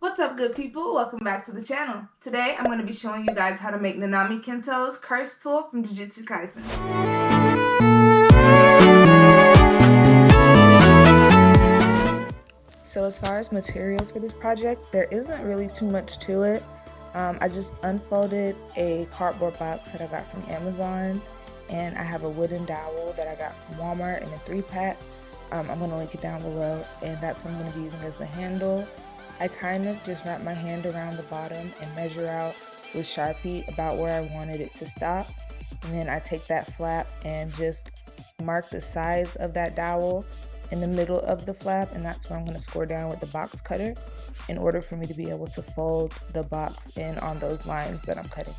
What's up, good people? Welcome back to the channel. Today I'm going to be showing you guys how to make Nanami Kento's curse tool from Jujutsu Kaisen. So as far as materials for this project, there isn't really too much to it. I just unfolded a cardboard box that I got from Amazon, and I have a wooden dowel that I got from Walmart in a 3-pack. I'm going to link it down below, and that's what I'm going to be using as the handle. I kind of just wrap my hand around the bottom and measure out with Sharpie about where I wanted it to stop. And then I take that flap and just mark the size of that dowel in the middle of the flap, and that's where I'm going to score down with the box cutter in order for me to be able to fold the box in on those lines that I'm cutting.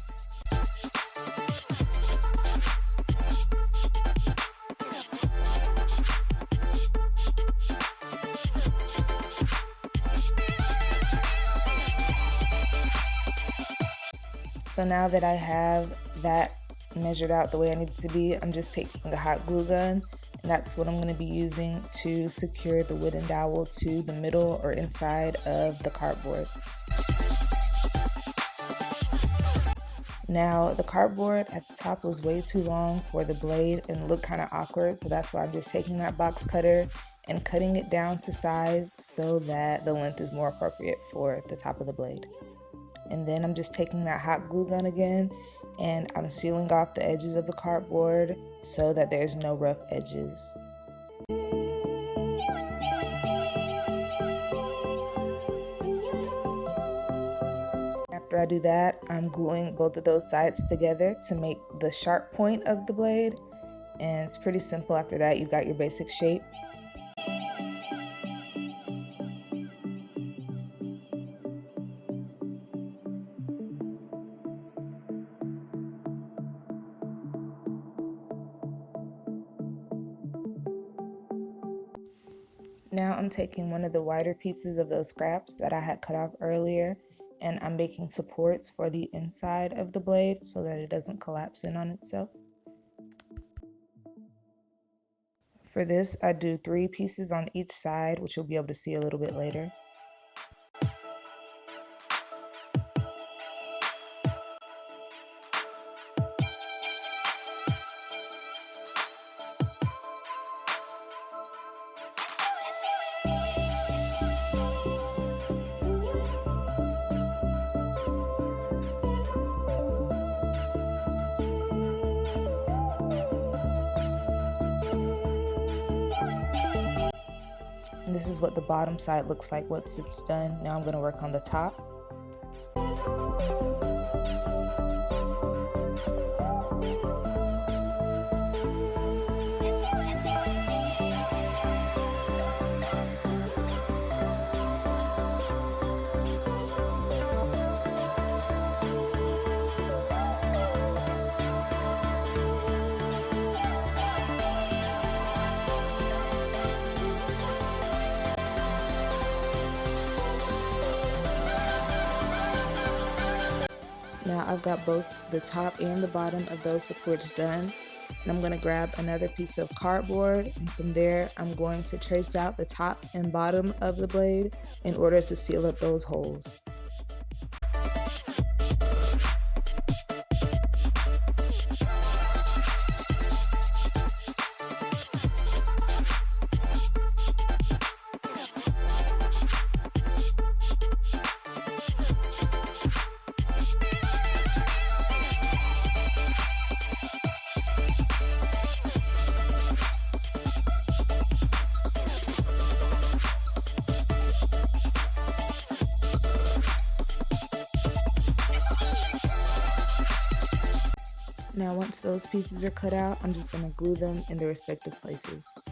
So now that I have that measured out the way I need it to be, I'm just taking the hot glue gun, and that's what I'm going to be using to secure the wooden dowel to the middle or inside of the cardboard. Now the cardboard at the top was way too long for the blade and looked kind of awkward, so that's why I'm just taking that box cutter and cutting it down to size so that the length is more appropriate for the top of the blade. And then I'm just taking that hot glue gun again, and I'm sealing off the edges of the cardboard so that there's no rough edges. After I do that, I'm gluing both of those sides together to make the sharp point of the blade, and it's pretty simple. After that, you've got your basic shape. Now I'm taking one of the wider pieces of those scraps that I had cut off earlier, and I'm making supports for the inside of the blade so that it doesn't collapse in on itself. For this, I do 3 pieces on each side, which you'll be able to see a little bit later. And this is what the bottom side looks like once it's done. Now I'm going to work on the top. Now I've got both the top and the bottom of those supports done, and I'm going to grab another piece of cardboard, and from there I'm going to trace out the top and bottom of the blade in order to seal up those holes. Now once those pieces are cut out, I'm just going to glue them in their respective places.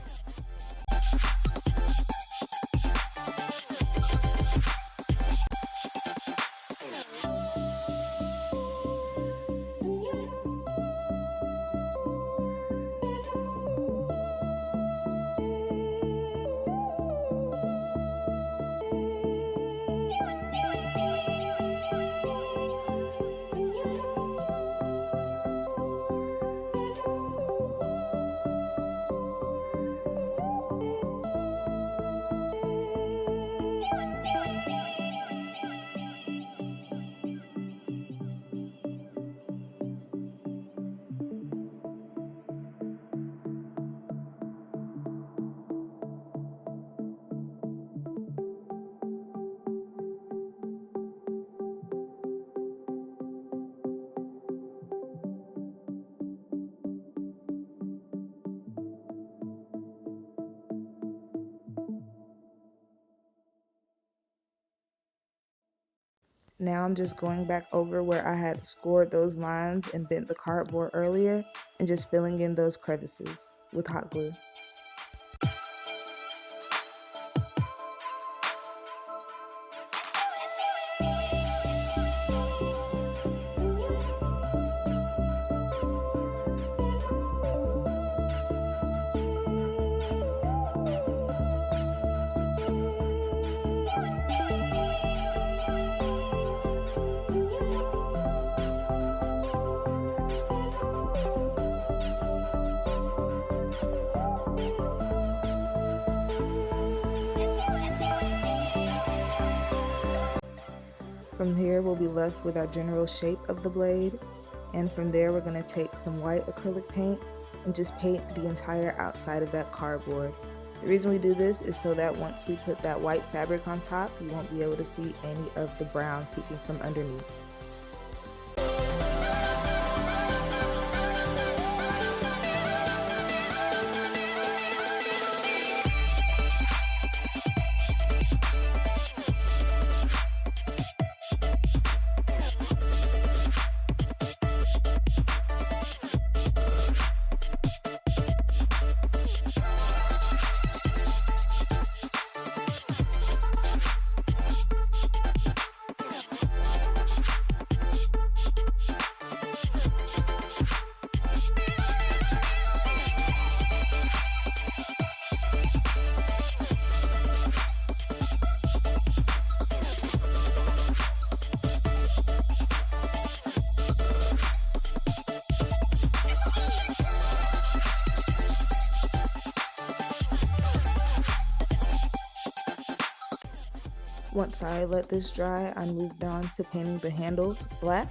Now I'm just going back over where I had scored those lines and bent the cardboard earlier and just filling in those crevices with hot glue. From here, we'll be left with our general shape of the blade, and from there we're going to take some white acrylic paint and just paint the entire outside of that cardboard. The reason we do this is so that once we put that white fabric on top, you won't be able to see any of the brown peeking from underneath. Once I let this dry, I moved on to painting the handle black.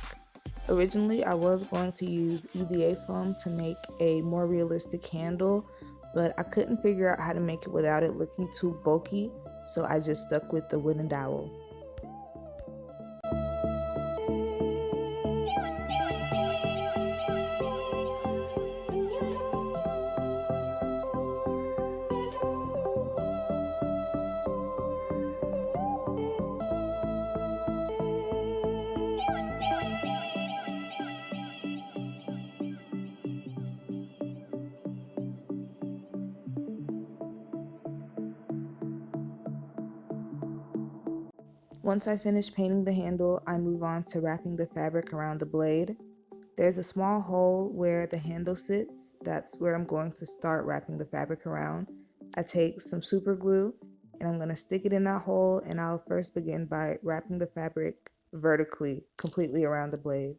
Originally, I was going to use EVA foam to make a more realistic handle, but I couldn't figure out how to make it without it looking too bulky, so I just stuck with the wooden dowel. Once I finish painting the handle, I move on to wrapping the fabric around the blade. There's a small hole where the handle sits. That's where I'm going to start wrapping the fabric around. I take some super glue and I'm going to stick it in that hole, and I'll first begin by wrapping the fabric vertically, completely around the blade.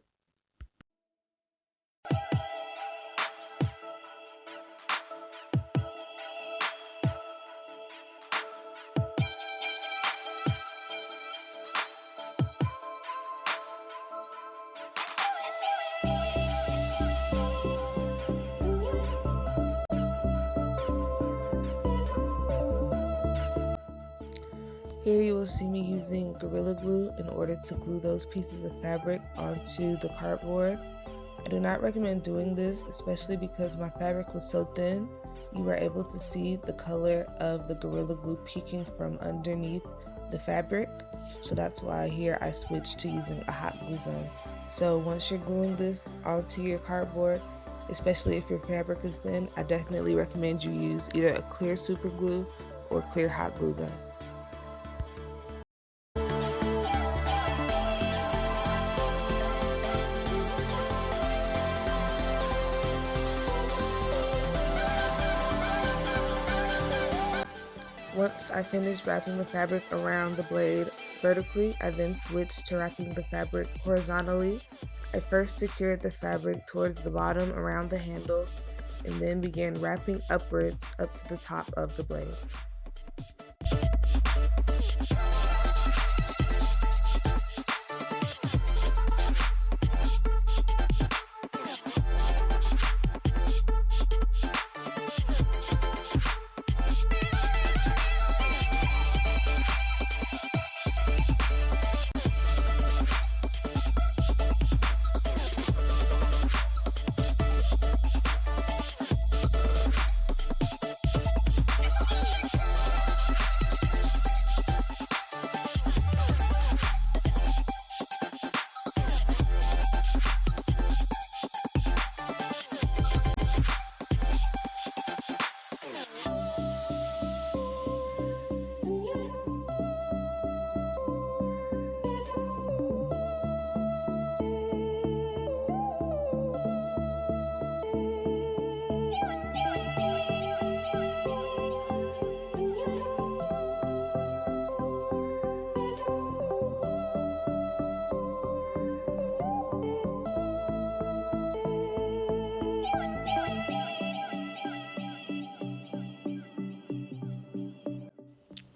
Here you will see me using Gorilla Glue in order to glue those pieces of fabric onto the cardboard. I do not recommend doing this, especially because my fabric was so thin. You were able to see the color of the Gorilla Glue peeking from underneath the fabric. So that's why here I switched to using a hot glue gun. So once you're gluing this onto your cardboard, especially if your fabric is thin, I definitely recommend you use either a clear super glue or clear hot glue gun. Once I finished wrapping the fabric around the blade vertically, I then switched to wrapping the fabric horizontally. I first secured the fabric towards the bottom around the handle and then began wrapping upwards up to the top of the blade.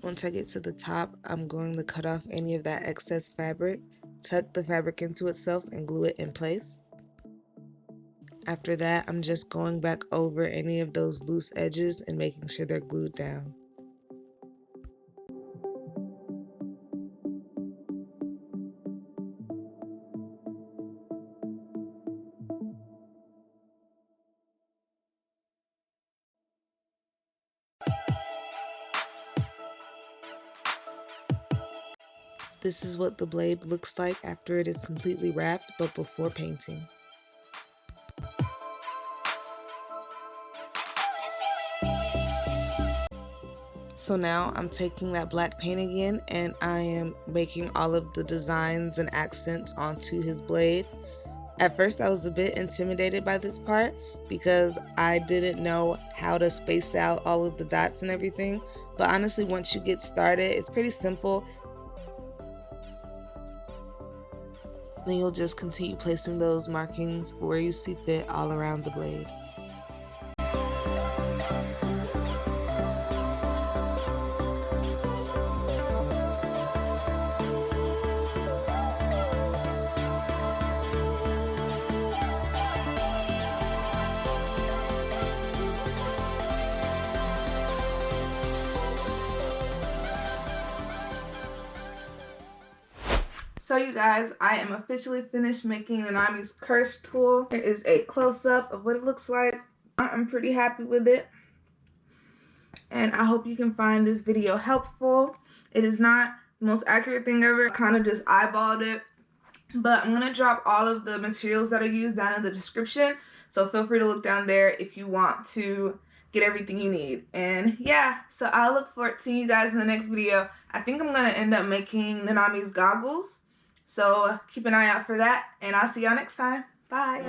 Once I get to the top, I'm going to cut off any of that excess fabric, tuck the fabric into itself, and glue it in place. After that, I'm just going back over any of those loose edges and making sure they're glued down. This is what the blade looks like after it is completely wrapped, but before painting. So now I'm taking that black paint again and I am making all of the designs and accents onto his blade. At first I was a bit intimidated by this part because I didn't know how to space out all of the dots and everything, but honestly once you get started it's pretty simple. Then you'll just continue placing those markings where you see fit all around the blade. So you guys, I am officially finished making Nanami's curse tool. Here is a close-up of what it looks like. I'm pretty happy with it. And I hope you can find this video helpful. It is not the most accurate thing ever. I kind of just eyeballed it. But I'm going to drop all of the materials that I used down in the description. So feel free to look down there if you want to get everything you need. And yeah, so I'll look forward to seeing you guys in the next video. I think I'm going to end up making Nanami's goggles. So keep an eye out for that, and I'll see y'all next time. Bye.